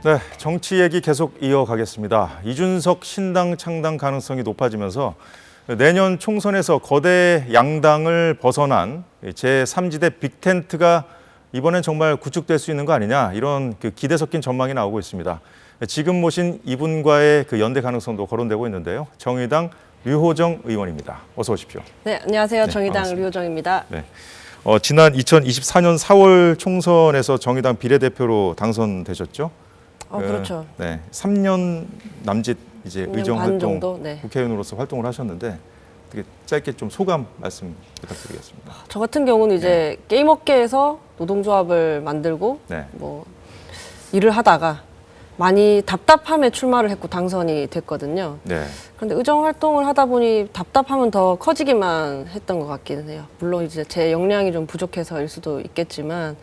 네, 정치 얘기 계속 이어가겠습니다. 이준석 신당 창당 가능성이 높아지면서 내년 총선에서 거대 양당을 벗어난 제3지대 빅텐트가 이번엔 정말 구축될 수 있는 거 아니냐, 이런 기대 섞인 전망이 나오고 있습니다. 지금 모신 이분과의 연대 가능성도 거론되고 있는데요. 정의당 류호정 의원입니다. 어서 오십시오. 네, 안녕하세요. 정의당 반갑습니다. 류호정입니다. 네. 지난 2024년 4월 총선에서 정의당 비례대표로 당선되셨죠? 그렇죠. 네, 3년 남짓 이제 3년 의정 반 활동, 정도? 네. 국회의원으로서 활동을 하셨는데 되게 짧게 좀 소감 말씀 부탁드리겠습니다. 저 같은 경우는 이제 게임 업계에서 노동조합을 만들고 네. 뭐 일을 하다가 많이 답답함에 출마를 했고 당선이 됐거든요. 네. 그런데 의정 활동을 하다 보니 답답함은 더 커지기만 했던 것 같기는 해요. 물론 이제 제 역량이 좀 부족해서일 수도 있겠지만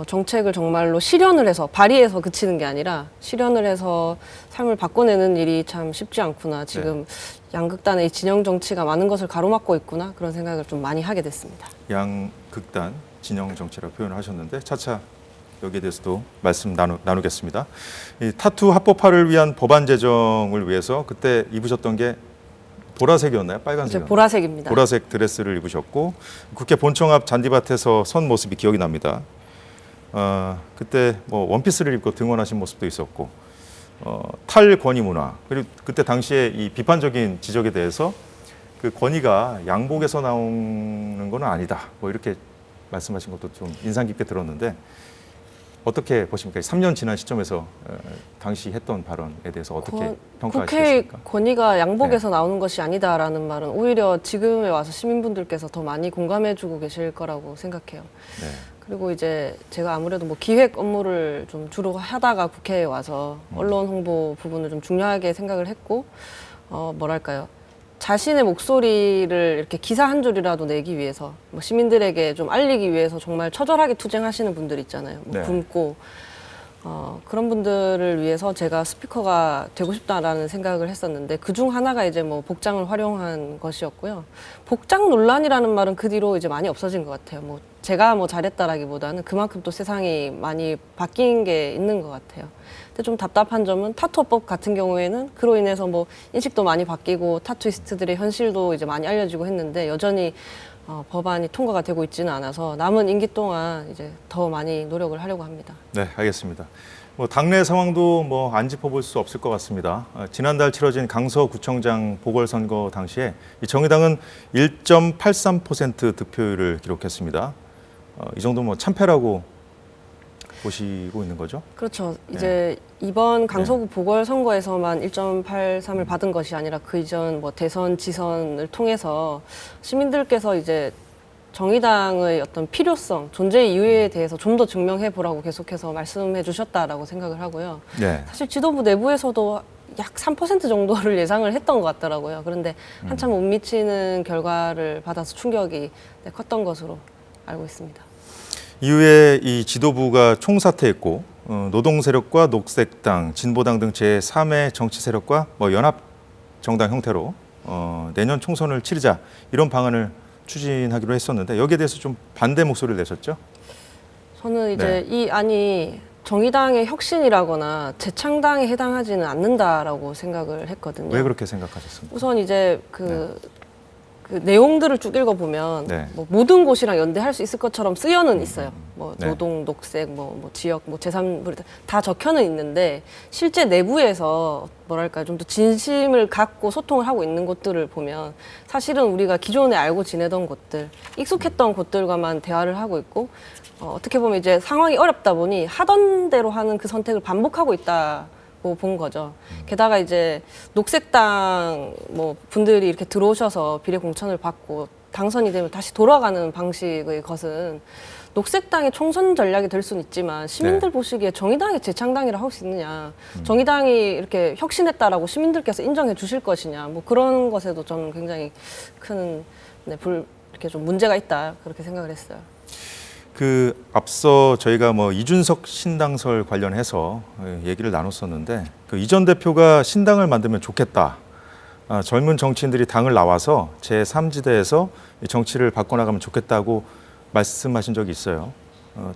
정책을 정말로 실현을 해서 발의해서 그치는 게 아니라 실현을 해서 삶을 바꿔내는 일이 참 쉽지 않구나. 지금 양극단의 이 진영 정치가 많은 것을 가로막고 있구나. 그런 생각을 좀 많이 하게 됐습니다. 양극단 진영 정치라고 표현을 하셨는데 차차 여기에 대해서도 말씀 나누겠습니다. 이 타투 합법화를 위한 법안 제정을 위해서 그때 입으셨던 게 보라색이었나요? 빨간색이었나요? 보라색입니다. 보라색 드레스를 입으셨고 국회 본청 앞 잔디밭에서 선 모습이 기억이 납니다. 그때 뭐 원피스를 입고 등원하신 모습도 있었고 탈권위 문화, 그리고 그때 당시에 이 비판적인 지적에 대해서 그 권위가 양복에서 나오는 건 아니다, 뭐 이렇게 말씀하신 것도 좀 인상 깊게 들었는데 어떻게 보십니까? 3년 지난 시점에서 당시 했던 발언에 대해서 어떻게 평가하시겠습니까? 국회 권위가 양복에서 나오는 것이 아니다라는 말은 오히려 지금에 와서 시민분들께서 더 많이 공감해주고 계실 거라고 생각해요. 네. 그리고 이제 제가 아무래도 뭐 기획 업무를 좀 주로 하다가 국회에 와서 언론 홍보 부분을 좀 중요하게 생각을 했고, 뭐랄까요. 자신의 목소리를 이렇게 기사 한 줄이라도 내기 위해서, 뭐 시민들에게 좀 알리기 위해서 정말 처절하게 투쟁하시는 분들 있잖아요. 뭐 네. 굶고, 그런 분들을 위해서 제가 스피커가 되고 싶다라는 생각을 했었는데 그중 하나가 이제 뭐 복장을 활용한 것이었고요. 복장 논란이라는 말은 그 뒤로 이제 많이 없어진 것 같아요. 뭐 제가 뭐 잘했다라기보다는 그만큼 또 세상이 많이 바뀐 게 있는 것 같아요. 근데 좀 답답한 점은 타투법 같은 경우에는 그로 인해서 뭐 인식도 많이 바뀌고 타투이스트들의 현실도 이제 많이 알려지고 했는데 여전히 법안이 통과가 되고 있지는 않아서 남은 임기 동안 이제 더 많이 노력을 하려고 합니다. 네, 알겠습니다. 뭐 당내 상황도 뭐 안 짚어볼 수 없을 것 같습니다. 지난달 치러진 강서구청장 보궐선거 당시에 이 정의당은 1.83% 득표율을 기록했습니다. 이 정도 뭐 참패라고 보시고 있는 거죠? 그렇죠. 이제 이번 강서구 보궐선거에서만 1.83을 받은 것이 아니라 그 이전 뭐 대선, 지선을 통해서 시민들께서 이제 정의당의 어떤 필요성, 존재 이유에 대해서 좀 더 증명해 보라고 계속해서 말씀해 주셨다라고 생각을 하고요. 네. 사실 지도부 내부에서도 약 3% 정도를 예상을 했던 것 같더라고요. 그런데 한참 못 미치는 결과를 받아서 충격이 컸던 것으로 알고 있습니다. 이후에 이 지도부가 총사퇴했고 노동 세력과 녹색당, 진보당 등 제3의 정치 세력과 뭐 연합 정당 형태로 내년 총선을 치르자, 이런 방안을 추진하기로 했었는데 여기에 대해서 좀 반대 목소리를 내셨죠? 저는 이제 이 안이 정의당의 혁신이라거나 재창당에 해당하지는 않는다라고 생각을 했거든요. 왜 그렇게 생각하셨습니까? 우선 이제 그 내용들을 쭉 읽어보면 네. 뭐 모든 곳이랑 연대할 수 있을 것처럼 쓰여는 있어요. 뭐 네. 노동, 녹색, 뭐 지역, 뭐 제3부리 다 적혀는 있는데 실제 내부에서 뭐랄까 좀 더 진심을 갖고 소통을 하고 있는 곳들을 보면 사실은 우리가 기존에 알고 지내던 곳들, 익숙했던 곳들과만 대화를 하고 있고 어떻게 보면 이제 상황이 어렵다 보니 하던 대로 하는 그 선택을 반복하고 있다. 본 거죠. 게다가 이제 녹색당 뭐 분들이 이렇게 들어오셔서 비례 공천을 받고 당선이 되면 다시 돌아가는 방식의 것은 녹색당의 총선 전략이 될 수는 있지만 시민들 보시기에 정의당이 재창당이라 할 수 있느냐, 정의당이 이렇게 혁신했다라고 시민들께서 인정해 주실 것이냐, 뭐 그런 것에도 저는 굉장히 큰 이렇게 좀 문제가 있다, 그렇게 생각을 했어요. 앞서 저희가 뭐 이준석 신당설 관련해서 얘기를 나눴었는데 이 전 대표가 신당을 만들면 좋겠다. 젊은 정치인들이 당을 나와서 제3지대에서 정치를 바꿔나가면 좋겠다고 말씀하신 적이 있어요.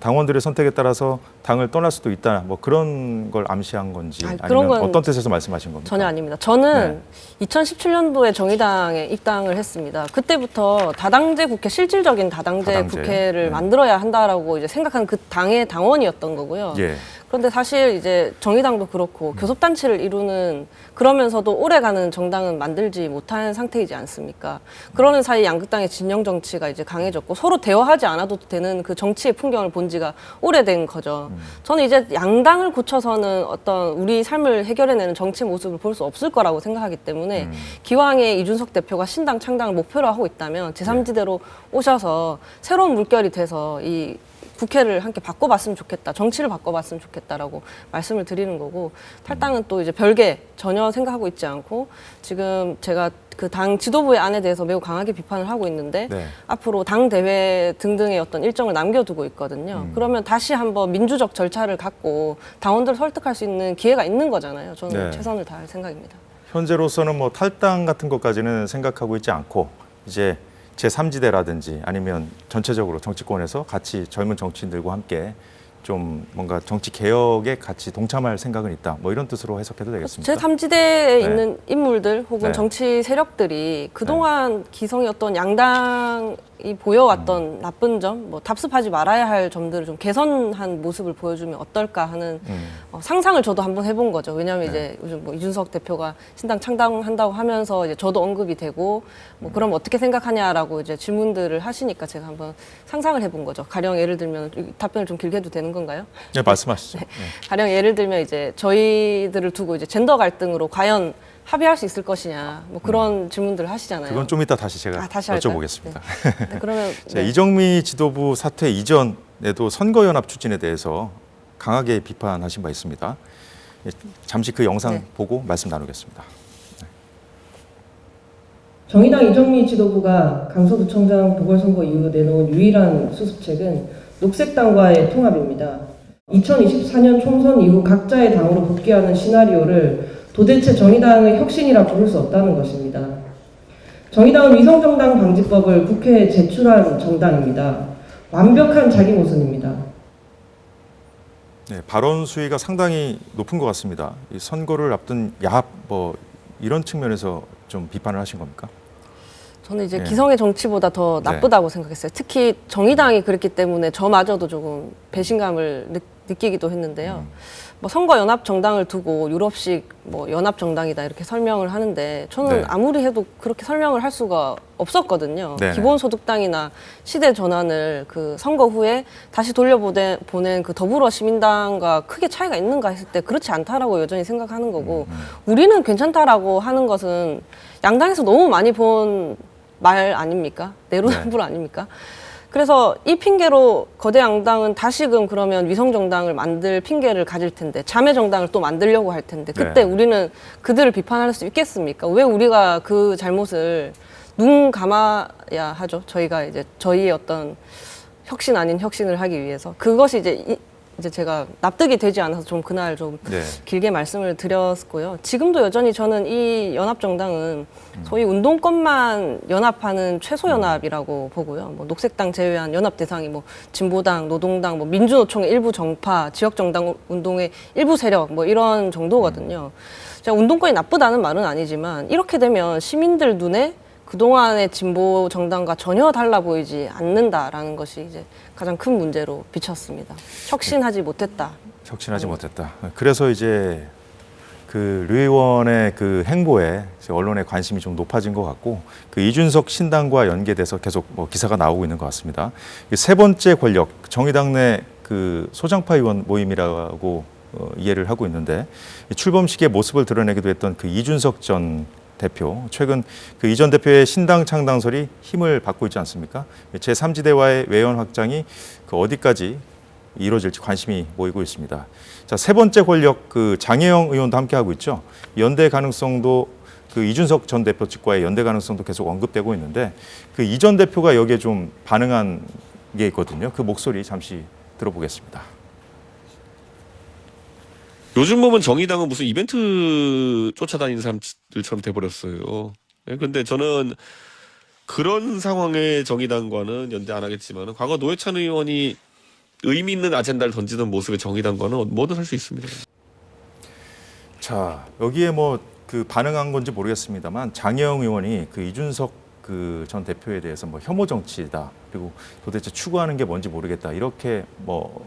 당원들의 선택에 따라서 당을 떠날 수도 있다. 뭐 그런 걸 암시한 건지 아니, 아니면 그런 건 어떤 뜻에서 말씀하신 겁니까? 전혀 아닙니다. 저는 2017년도에 정의당에 입당을 했습니다. 그때부터 다당제 국회, 실질적인 다당제 국회를 만들어야 한다라고 이제 생각한 그 당의 당원이었던 거고요. 예. 그런데 사실 이제 정의당도 그렇고 교섭단체를 이루는 그러면서도 오래가는 정당은 만들지 못한 상태이지 않습니까? 그러는 사이 양극당의 진영 정치가 이제 강해졌고 서로 대화하지 않아도 되는 그 정치의 풍경을 본 지가 오래된 거죠. 저는 이제 양당을 고쳐서는 어떤 우리 삶을 해결해내는 정치 모습을 볼 수 없을 거라고 생각하기 때문에 기왕에 이준석 대표가 신당 창당을 목표로 하고 있다면 제3지대로 오셔서 새로운 물결이 돼서 이 국회를 함께 바꿔봤으면 좋겠다, 정치를 바꿔봤으면 좋겠다라고 말씀을 드리는 거고, 탈당은 또 이제 별개 전혀 생각하고 있지 않고 지금 제가 그 당 지도부의 안에 대해서 매우 강하게 비판을 하고 있는데 앞으로 당 대회 등등의 어떤 일정을 남겨두고 있거든요. 그러면 다시 한번 민주적 절차를 갖고 당원들을 설득할 수 있는 기회가 있는 거잖아요. 저는 최선을 다할 생각입니다. 현재로서는 뭐 탈당 같은 것까지는 생각하고 있지 않고 이제 제3지대라든지 아니면 전체적으로 정치권에서 같이 젊은 정치인들과 함께 좀 뭔가 정치 개혁에 같이 동참할 생각은 있다. 뭐 이런 뜻으로 해석해도 되겠습니까? 제3지대에 있는 인물들 혹은 정치 세력들이 그동안 기성이었던 양당이 보여왔던 나쁜 점, 뭐 답습하지 말아야 할 점들을 좀 개선한 모습을 보여주면 어떨까 하는 상상을 저도 한번 해본 거죠. 왜냐하면 이제 요즘 뭐 이준석 대표가 신당 창당한다고 하면서 이제 저도 언급이 되고 뭐 그럼 어떻게 생각하냐라고 이제 질문들을 하시니까 제가 한번 상상을 해본 거죠. 가령 예를 들면 답변을 좀 길게 해도 되는 건가요? 네, 말씀하시죠. 네. 가령 예를 들면 이제 저희들을 두고 이제 젠더 갈등으로 과연 합의할 수 있을 것이냐, 뭐 그런 질문들을 하시잖아요. 그건 좀 이따 다시 제가 다시 여쭤보겠습니다. 네, 그러면 이정미 지도부 사퇴 이전에도 선거연합 추진에 대해서 강하게 비판하신 바 있습니다. 잠시 그 영상 보고 말씀 나누겠습니다. 정의당 이정미 지도부가 강서구청장 보궐선거 이후 내놓은 유일한 수습책은 녹색당과의 통합입니다. 2024년 총선 이후 각자의 당으로 복귀하는 시나리오를 도대체 정의당의 혁신이라 부를 수 없다는 것입니다. 정의당은 위성정당 방지법을 국회에 제출한 정당입니다. 완벽한 자기 모순입니다. 네, 발언 수위가 상당히 높은 것 같습니다. 이 선거를 앞둔 야합 뭐 이런 측면에서 좀 비판을 하신 겁니까? 저는 이제 기성의 정치보다 더 나쁘다고 생각했어요. 특히 정의당이 그랬기 때문에 저마저도 조금 배신감을 느끼기도 했는데요. 뭐 선거 연합 정당을 두고 유럽식 뭐 연합 정당이다 이렇게 설명을 하는데 저는 아무리 해도 그렇게 설명을 할 수가 없었거든요. 기본소득당이나 시대 전환을 그 선거 후에 다시 돌려보낸 그 더불어 시민당과 크게 차이가 있는가 했을 때 그렇지 않다라고 여전히 생각하는 거고 우리는 괜찮다라고 하는 것은 양당에서 너무 많이 본 말 아닙니까? 내로남불 아닙니까? 그래서 이 핑계로 거대 양당은 다시금 그러면 위성정당을 만들 핑계를 가질 텐데 자매정당을 또 만들려고 할 텐데 그때 우리는 그들을 비판할 수 있겠습니까? 왜 우리가 그 잘못을 눈 감아야 하죠? 저희가 이제 저희의 어떤 혁신 아닌 혁신을 하기 위해서 그것이 이제 제가 납득이 되지 않아서 좀 그날 좀 길게 말씀을 드렸고요. 지금도 여전히 저는 이 연합정당은 소위 운동권만 연합하는 최소 연합이라고 보고요. 뭐 녹색당 제외한 연합 대상이 뭐 진보당, 노동당, 뭐 민주노총의 일부 정파, 지역정당 운동의 일부 세력 뭐 이런 정도거든요. 제가 운동권이 나쁘다는 말은 아니지만 이렇게 되면 시민들 눈에 그동안의 진보 정당과 전혀 달라 보이지 않는다라는 것이 이제 가장 큰 문제로 비쳤습니다. 혁신하지 못했다. 혁신하지 못했다. 그래서 이제 그 류 의원의 그 행보에 언론의 관심이 좀 높아진 것 같고 그 이준석 신당과 연계돼서 계속 뭐 기사가 나오고 있는 것 같습니다. 세 번째 권력 정의당 내 그 소장파 의원 모임이라고 이해를 하고 있는데 출범식의 모습을 드러내기도 했던 그 이준석 전 대표, 최근 그 이 전 대표의 신당 창당설이 힘을 받고 있지 않습니까? 제3지대와의 외연 확장이 그 어디까지 이루어질지 관심이 모이고 있습니다. 자, 세 번째 권력 그 장혜영 의원도 함께 하고 있죠. 연대 가능성도 그 이준석 전 대표 측과의 연대 가능성도 계속 언급되고 있는데 그 이 전 대표가 여기에 좀 반응한 게 있거든요. 그 목소리 잠시 들어보겠습니다. 요즘 보면 정의당은 무슨 이벤트 쫓아다니는 사람들처럼 돼버렸어요. 근데 저는 그런 상황의 정의당과는 연대 안 하겠지만 과거 노회찬 의원이 의미 있는 아젠다를 던지는 모습의 정의당과는 뭐든 할 수 있습니다. 자, 여기에 뭐 그 반응한 건지 모르겠습니다만 장혜영 의원이 그 이준석 그 전 대표에 대해서 뭐 혐오 정치다, 그리고 도대체 추구하는 게 뭔지 모르겠다, 이렇게 뭐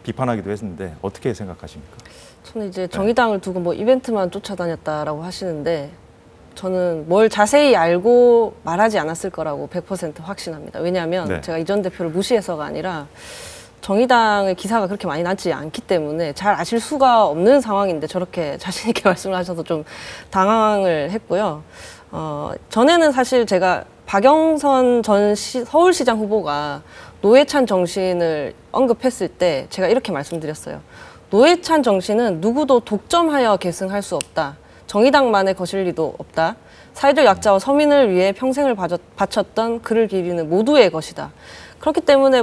비판하기도 했는데 어떻게 생각하십니까? 저는 이제 정의당을 두고 뭐 이벤트만 쫓아다녔다라고 하시는데 저는 뭘 자세히 알고 말하지 않았을 거라고 100% 확신합니다. 왜냐하면 네. 제가 이 전 대표를 무시해서가 아니라 정의당의 기사가 그렇게 많이 나지 않기 때문에 잘 아실 수가 없는 상황인데 저렇게 자신 있게 말씀을 하셔서 좀 당황을 했고요. 전에는 사실 제가 박영선 전 서울시장 후보가 노회찬 정신을 언급했을 때 제가 이렇게 말씀드렸어요. 노회찬 정신은 누구도 독점하여 계승할 수 없다. 정의당만의 것일 리도 없다. 사회적 약자와 서민을 위해 평생을 바쳤던 그를 기리는 모두의 것이다. 그렇기 때문에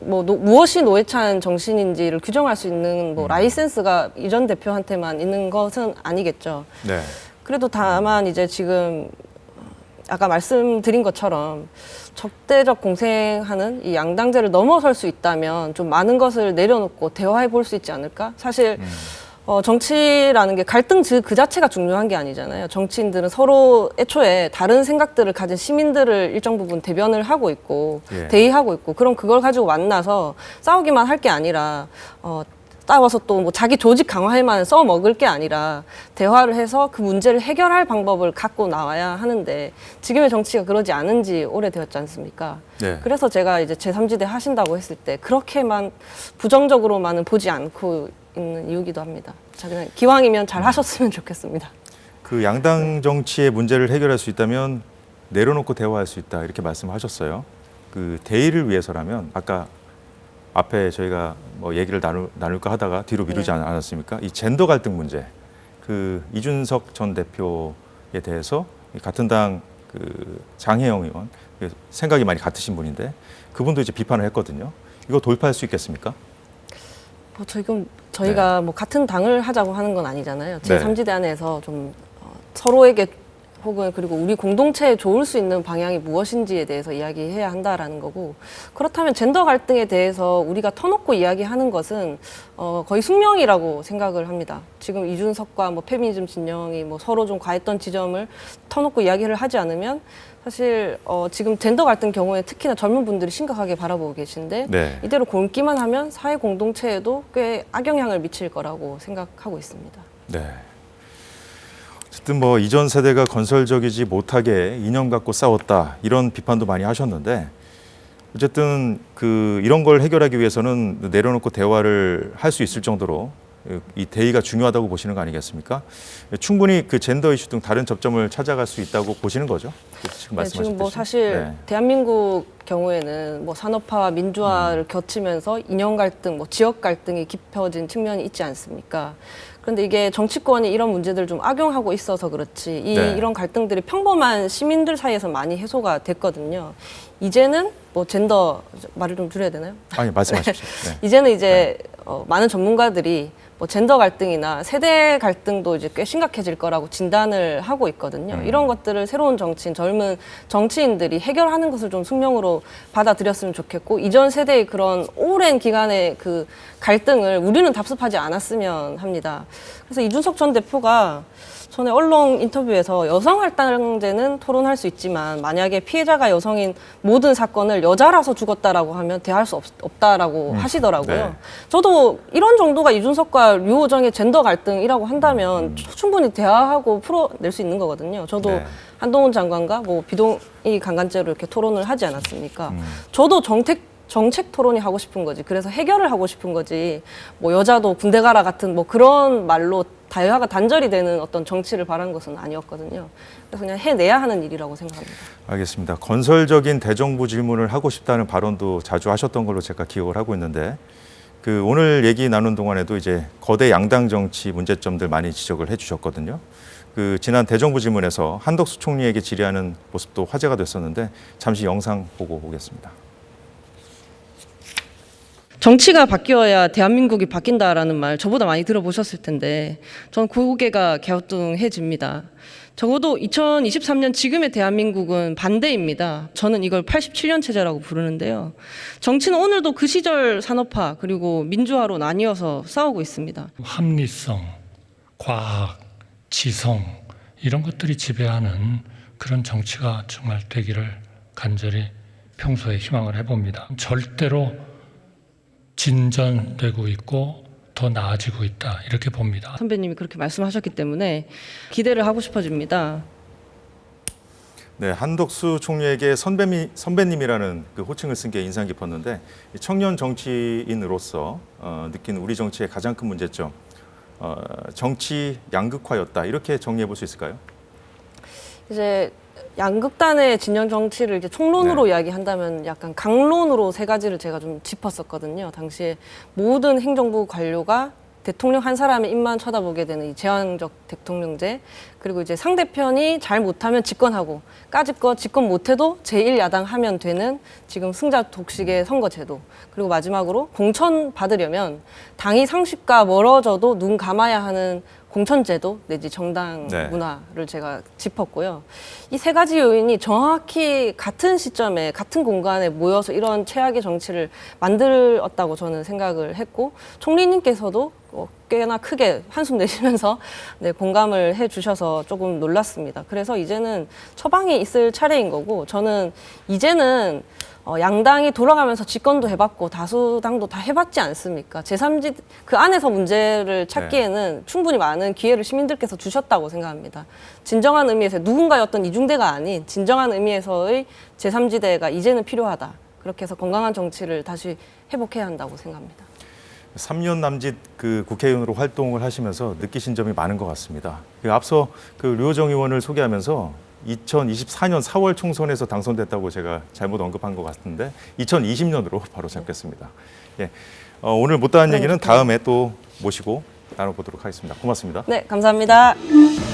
무엇이 노회찬 정신인지를 규정할 수 있는 라이센스가 이 전 대표한테만 있는 것은 아니겠죠. 네. 그래도 다만 이제 지금 아까 말씀드린 것처럼 적대적 공생하는 이 양당제를 넘어설 수 있다면 좀 많은 것을 내려놓고 대화해 볼 수 있지 않을까? 사실 정치라는 게 갈등 그 자체가 중요한 게 아니잖아요. 정치인들은 서로 애초에 다른 생각들을 가진 시민들을 일정 부분 대변을 하고 있고 예. 대의하고 있고, 그럼 그걸 가지고 만나서 싸우기만 할 게 아니라 싸워서 또 뭐 자기 조직 강화할 만한 써먹을 게 아니라 대화를 해서 그 문제를 해결할 방법을 갖고 나와야 하는데 지금의 정치가 그러지 않은 지 오래되었지 않습니까? 네. 그래서 제가 이제 제3지대 하신다고 했을 때 그렇게만 부정적으로만은 보지 않고 있는 이유기도 합니다. 자, 그냥 기왕이면 잘 하셨으면 좋겠습니다. 그 양당 정치의 문제를 해결할 수 있다면 내려놓고 대화할 수 있다, 이렇게 말씀하셨어요. 그 대의를 위해서라면 아까 앞에 저희가 뭐 얘기를 나눌까 하다가 뒤로 미루지 네. 않았습니까? 이 젠더 갈등 문제, 그 이준석 전 대표에 대해서 같은 당 그 장혜영 의원, 생각이 많이 같으신 분인데 그분도 이제 비판을 했거든요. 이거 돌파할 수 있겠습니까? 지금 저희가 뭐 같은 당을 하자고 하는 건 아니잖아요. 네. 제3지대 안에서 좀 서로에게 혹은 그리고 우리 공동체에 좋을 수 있는 방향이 무엇인지에 대해서 이야기해야 한다라는 거고, 그렇다면 젠더 갈등에 대해서 우리가 터놓고 이야기하는 것은 거의 숙명이라고 생각을 합니다. 지금 이준석과 뭐 페미니즘 진영이 뭐 서로 좀 과했던 지점을 터놓고 이야기를 하지 않으면 사실 지금 젠더 갈등 경우에 특히나 젊은 분들이 심각하게 바라보고 계신데 네. 이대로 곪기만 하면 사회 공동체에도 꽤 악영향을 미칠 거라고 생각하고 있습니다. 네. 어쨌든 뭐 이전 세대가 건설적이지 못하게 이념 갖고 싸웠다, 이런 비판도 많이 하셨는데 어쨌든 그 이런 걸 해결하기 위해서는 내려놓고 대화를 할 수 있을 정도로 이 대의가 중요하다고 보시는 거 아니겠습니까? 충분히 그 젠더 이슈 등 다른 접점을 찾아갈 수 있다고 보시는 거죠? 지금 말씀하셨듯이. 지금 뭐 사실 대한민국 경우에는 뭐 산업화와 민주화를 겹치면서 이념 갈등, 뭐 지역 갈등이 깊어진 측면이 있지 않습니까? 그런데 이게 정치권이 이런 문제들을 좀 악용하고 있어서 그렇지 이런 갈등들이 평범한 시민들 사이에서 많이 해소가 됐거든요. 이제는 뭐 젠더 말을 좀 줄여야 되나요? 아니, 말씀하십시오. 네. 이제는 이제 많은 전문가들이 뭐 젠더 갈등이나 세대 갈등도 이제 꽤 심각해질 거라고 진단을 하고 있거든요. 이런 것들을 새로운 정치인, 젊은 정치인들이 해결하는 것을 좀 숙명으로 받아들였으면 좋겠고, 이전 세대의 그런 오랜 기간의 그 갈등을 우리는 답습하지 않았으면 합니다. 그래서 이준석 전 대표가 전에 언론 인터뷰에서 여성 할당제는 토론할 수 있지만 만약에 피해자가 여성인 모든 사건을 여자라서 죽었다라고 하면 대할 수 없다라고 하시더라고요. 네. 저도 이런 정도가 이준석과 류호정의 젠더 갈등이라고 한다면 충분히 대화하고 풀어낼 수 있는 거거든요. 저도 네. 한동훈 장관과 뭐 비동의 강간죄로 이렇게 토론을 하지 않았습니까? 저도 정책 토론이 하고 싶은 거지. 그래서 해결을 하고 싶은 거지. 뭐 여자도 군대 가라 같은 뭐 그런 말로 대화가 단절이 되는 어떤 정치를 바라는 것은 아니었거든요. 그래서 그냥 해내야 하는 일이라고 생각합니다. 알겠습니다. 건설적인 대정부 질문을 하고 싶다는 발언도 자주 하셨던 걸로 제가 기억을 하고 있는데 그 오늘 얘기 나눈 동안에도 이제 거대 양당 정치 문제점들 많이 지적을 해주셨거든요. 그 지난 대정부 질문에서 한덕수 총리에게 질의하는 모습도 화제가 됐었는데 잠시 영상 보고 오겠습니다. 정치가 바뀌어야 대한민국이 바뀐다라는 말 저보다 많이 들어보셨을 텐데 전 고개가 갸우뚱해집니다. 적어도 2023년 지금의 대한민국은 반대입니다. 저는 이걸 87년 체제라고 부르는데요. 정치는 오늘도 그 시절 산업화 그리고 민주화로 나뉘어서 싸우고 있습니다. 합리성, 과학, 지성 이런 것들이 지배하는 그런 정치가 정말 되기를 간절히 평소에 희망을 해봅니다. 절대로 진전되고 있고 더 나아지고 있다 이렇게 봅니다. 선배님이 그렇게 말씀하셨기 때문에 기대를 하고 싶어집니다. 네, 한덕수 총리에게 선배님이라는 그 호칭을 쓴 게 인상 깊었는데 이 청년 정치인으로서 느낀 우리 정치의 가장 큰 문제점, 정치 양극화였다 이렇게 정리해 볼 수 있을까요? 이제 양극단의 진영 정치를 이제 총론으로 네. 이야기한다면 약간 강론으로 세 가지를 제가 좀 짚었었거든요. 당시에 모든 행정부 관료가 대통령 한 사람의 입만 쳐다보게 되는 이 제왕적 대통령제, 그리고 이제 상대편이 잘 못하면 집권하고 까짓거 집권 못해도 제1야당 하면 되는 지금 승자 독식의 선거제도, 그리고 마지막으로 공천 받으려면 당이 상식과 멀어져도 눈 감아야 하는 공천제도 내지 정당 네. 문화를 제가 짚었고요. 이 세 가지 요인이 정확히 같은 시점에 같은 공간에 모여서 이런 최악의 정치를 만들었다고 저는 생각을 했고, 총리님께서도 꽤나 크게 한숨 내쉬면서 네, 공감을 해주셔서 조금 놀랐습니다. 그래서 이제는 처방이 있을 차례인 거고, 저는 이제는 양당이 돌아가면서 집권도 해봤고 다수당도 다 해봤지 않습니까? 제3지 그 안에서 문제를 찾기에는 충분히 많은 기회를 시민들께서 주셨다고 생각합니다. 진정한 의미에서 누군가의 어떤 이중대가 아닌 진정한 의미에서의 제3지대가 이제는 필요하다. 그렇게 해서 건강한 정치를 다시 회복해야 한다고 생각합니다. 3년 남짓 그 국회의원으로 활동을 하시면서 느끼신 점이 많은 것 같습니다. 앞서 그 류호정 의원을 소개하면서 2024년 4월 총선에서 당선됐다고 제가 잘못 언급한 것 같은데 2020년으로 바로 잡겠습니다. 예, 오늘 못다한 얘기는 다음에 또 모시고 나눠보도록 하겠습니다. 고맙습니다. 네, 감사합니다.